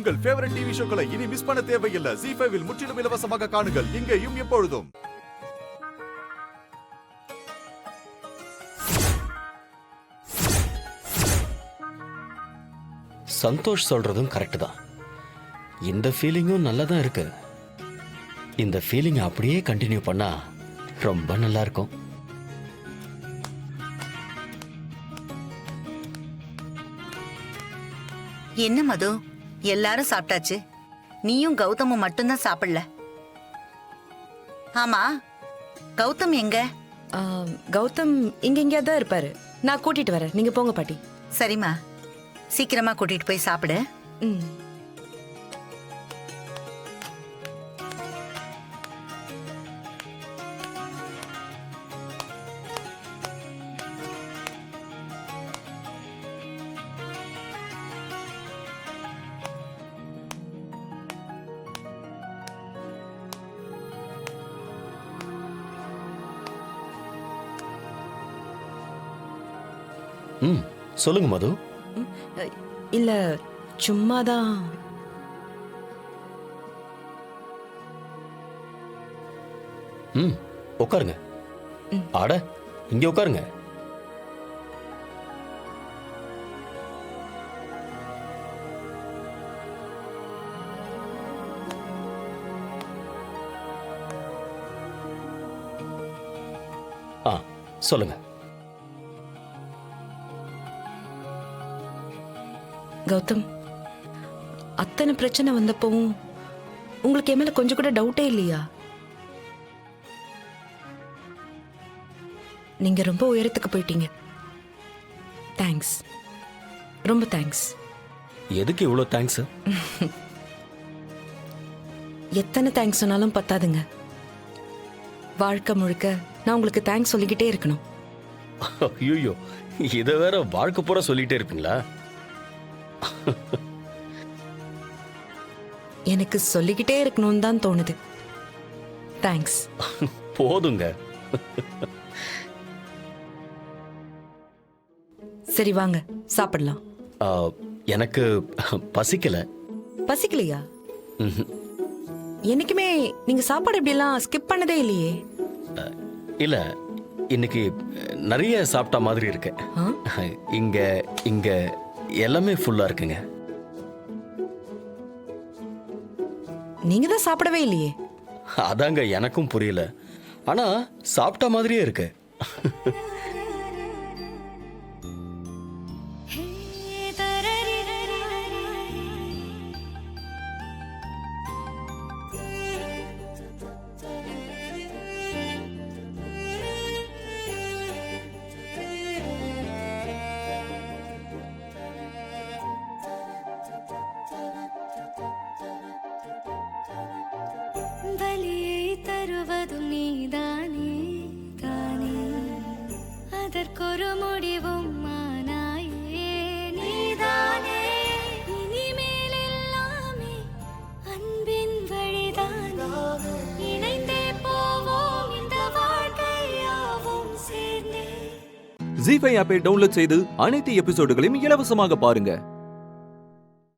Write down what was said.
உங்கள் favourite TV ஷோக்களை இனி miss பண்ண தேவையில்லை. ZEE5 இல் முற்றிலும் இலவசமாக காணுங்கள். இங்கேயும் எப்பொழுதும். சந்தோஷ் சொல்றதும் கரெக்ட் தான். இந்த ஃபீலிங்கும் நல்லா தான் இருக்கு. இந்த ஃபீலிங் அப்படியே கண்டினியூ பண்ணா ரொம்ப நல்லா இருக்கும். என்ன மது, எல்லாரும் சாப்பிட்டாச்சு, நீயும் கௌதமும் மட்டும்தான் சாப்பிடல. ஆமா, கௌதம் எங்க? கௌதம் இங்க தான் இருப்பாரு. நான் கூட்டிட்டு வரேன், நீங்க போங்க பாட்டி. சரிம்மா, சீக்கிரமா கூட்டிட்டு போய் சாப்பிடு. ம். ம், சொல்லுங்க மது. இல்ல, சும்மாதான். ம், உட்காருங்க. ஆட, இங்க உட்காருங்க. ஆ, சொல்லுங்க. கௌதம், அத்தனை பிரச்சனை வந்தப்பவும் உங்களுக்கு என் மேல கொஞ்சம் கூட டவுட்டே இல்லையா? நீங்க ரொம்ப உயரத்துக்கு போயிட்டீங்க. தேங்க்ஸ், ரொம்ப தேங்க்ஸ். எதுக்கு இவ்வளோ தேங்க்ஸ்? எத்தனை தேங்க்ஸ் சொன்னாலும் பத்தாதுங்க. வாழ்க்கை முழுக்க நான் உங்களுக்கு தேங்க்ஸ் சொல்லிக்கிட்டே இருக்கணும். ஐயோ, இதை வேற வாழ்க்கை பூரா சொல்லிட்டே இருப்பீங்களா? எனக்கு சொல்லிக்கிட்டே இருக்கணும்னு தான் தோணுது. தேங்க்ஸ். போதுங்க. சரி, வாங்க சாப்பிடலாம். எனக்கு பசிக்கல. பசிக்கலையா? என்னைக்குமே நீங்க சாப்பாடு இப்படியெல்லாம் ஸ்கிப் பண்ணதே இல்லையே. இல்ல, இன்னைக்கு நிறைய சாப்பிட்ட மாதிரி இருக்கு. இங்க இங்க எல்லாமே ஃபுல்லா இருக்குங்க. நீங்க தான் சாப்பிடவே இல்லையே. அதாங்க எனக்கும் புரியல. ஆனா சாப்பிட்ட மாதிரியே இருக்கு. பலியை தருவதும் நீதானே தானே, அதற்கொரு முடிவும் மானாயே நீதானே. இனிமேல் எல்லாமே அன்பின் வழிதானே, இணைந்தே போவோம் இந்த வாழ்க்கையாவும் சேர்ந்தே. ZEE5 ஆப்பை டவுன்லோட் செய்து அனைத்து எபிசோடுகளையும் இலவசமாக பாருங்க.